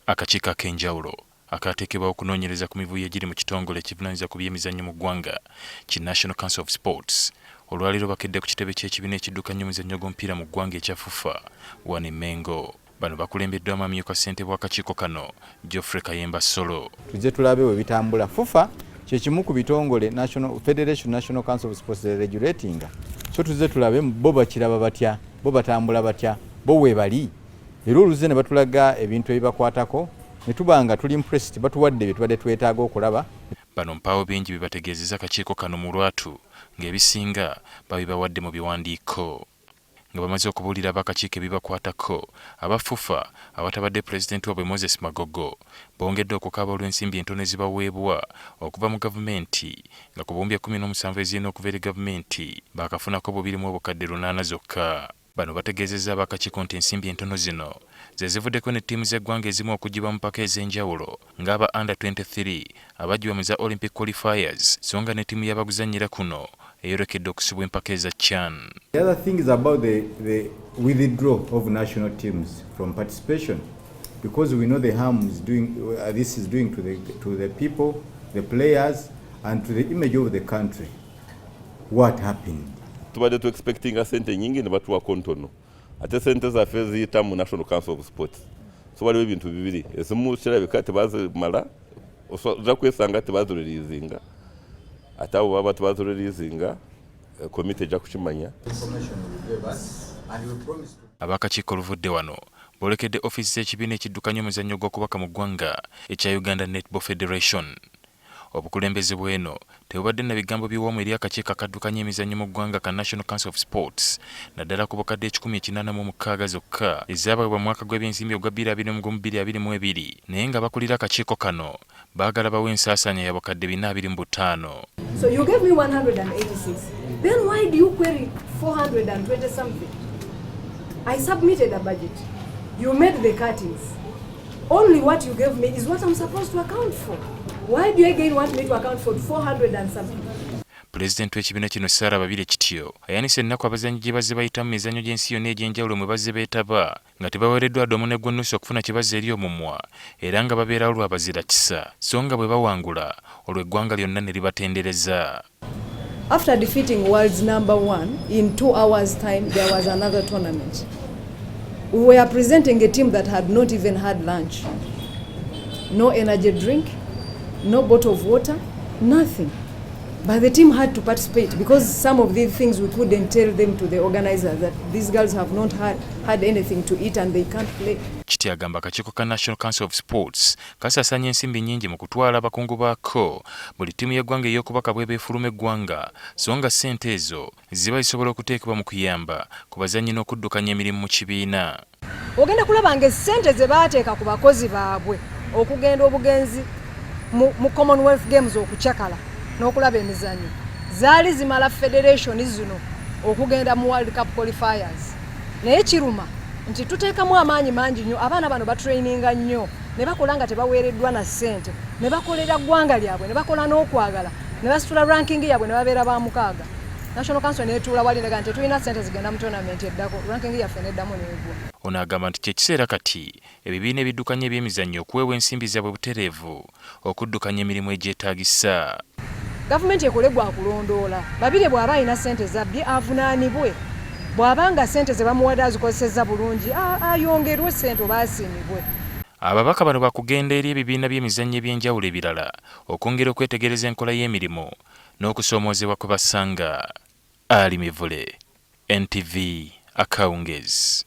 Akakiiko ak'enjawulo akaatekebwawo okunoonyereza ku mivuyo egiri mu kitongole ekivunaanyizibwa ku by'emizannyo mu ggwanga ki National Council of Sports olwaleero bakedde ku kitebe ky'ekibiina ekiddukanya omuzannyo gw'omupiira mu ggwanga ekya FUFA wano e Mengo. Bano bakulembeddwamu amyuka ssente bw'akakiiko kano Geoffrey Kayemba Solo. Tujje tulabe we bitambula. FUFA kye kimu ku bitongole National Federation National Council of Sports regulating. So tuzze tulabe bo bakiraba batya, bo batambula batya, bo we bali. Era oluze ne batulaga ebintu ebibakwatako ne tubanga tuli impressed batuwadde bye tubadde twetaaga okulaba. Bano mpawo bingi bibategeezezza akakiiko kano mu lwatu ng'ebisinga babibawadde mu biwandiiko. Nga bamaze okubuulira ab'akakiiko ebibakwatako, aba FUFA abatabadde pulezidenti waabwe Moses Magogo bongedde okukaaba olw'ensimbi entono ezibaweebwa okuva mu gavumenti nga ku buwumbi 17 ezirina okuva eri gavumenti baakafunako 2.8 zokka. Bano bategeezezza ab'akakiiko nti ensimbi entono zino ze zivuddeko ne ttiimu z'eggwanga ezimu okugiba mu mpaka ez'enjawulo ng'aba under 23 abagibwa mu za Olympic qualifiers so nga ne ttiimu y'abaguzannyira kuno eyolekedde okusibwa empaka eza CHAN. The other thing is about the withdrawal of national teams from participation because we know the harm this is doing to the people, the players and to the image of the country. What happened? Tubadde tu expecting sente nyingi ne batuwako ntono ate sente zaffe ziyita mu National Council of Sports. So waliwo ebintu bibiri ezimu kirabika tebazimala osobola kwesanga tebazireleasinga ate abo baba tebazireleasinga komite ejja kukimanya. Ab'akakiiko oluvudde wano boolekedde ofiisi z'ekibiina ekiddukanya omuzannyo gw'okubaka mu ggwanga ekya Uganda Netball Federation. Obukulembeze bw'eno tebubadde na bigambo biwoomu eri akakiiko akaddukanya emizannyo mu ggwanga ka National Council of Sports naddala ku bukadde 186 zokka ezaabaweebwa mu mwaka gw'ebyensimbi ogwa 2022 naye nga bakulira akakiiko kano baagala bawe ensasanya ya bukadde 425. So you gave me 186. Then why do you query 420 something? I submitted a budget. You made the cuttings. Only what you gave me is what I'm supposed to account for. Why do you again want me to account for 400 and something? Pulezidenti w'ekibiina kino Sarah Babirye Kityo ayanise ennaku abazannyi gye bazze bayitamu mizannyo gy'ensi yonna egy'enjawulo mwe bazze beetaba nga tebaweereddwa domo ne gwannusi okufuna kye bazze eri omumwa era nga babeerawo lwabazira kisa so nga bwe bawangula olwo eggwanga lyonna ne libatendereza. After defeating world's #1 in 2 hours time there was another tournament. We were presenting a team that had not even had lunch. No energy drink, no bottle of water, nothing. But the team had to participate because some of these things we couldn't tell them to the organizers that these girls have not had anything to eat and they can't play. Kityo agamba akakiiko ka National Council of Sports kasasanya ensimbi nnyingi mu kutwala abakungu baako buli ttiimu y'eggwanga ey'okubaka bwe beefuluma eggwanga so nga ssente ezo ziba zisobola okuteekebwa mu kuyamba ku bazannyi n'okuddukanya emirimu mu kibiina. Ogenda kulaba ng'essente ze baateeka ku bakozi baabwe okugenda obugenzi mu Commonwealth Games okucakala n'okulaba emizannyo zaali zimala federation zino okugenda mu World Cup qualifiers. Naye kiruma nti tuteekamu amaanyi mangi nnyo abaana bano batraininga nnyo ne bakola nga tebaweereddwa na ssente ne bakolera ggwanga lyabwe ne bakola n'okwagala ne basitula ranking yabwe ne babeera ba mukaaga. National Council neetuula wali ndaga nti tulina ssente zigenda mu tournament eddako ranking yaffe neddamu n'egwa. Ono agamba nti kyekiseera kati ebibiina ebiddukanya eby'emizannyo okuweebwa ensimbi zaabwe butereevu okuddukanya emirimu egyetaagisa. Gavumenti ekole gwa kulondoola. Babirye bw'aba alina ssente zabbye avunaanibwe. Bw'abanga ssente ze bamuwadde azikozesezza bulungi ayongerwe ssente oba asiimibwe. Ababaka bano bakugenda eri ebibiina by'emizannyo eby'enjawulo ebirala okwongera okwetegereza enkola y'emirimu n'okusoomoozebwa kwe basanga. Ali Mivule, NTV, Akawungeezi.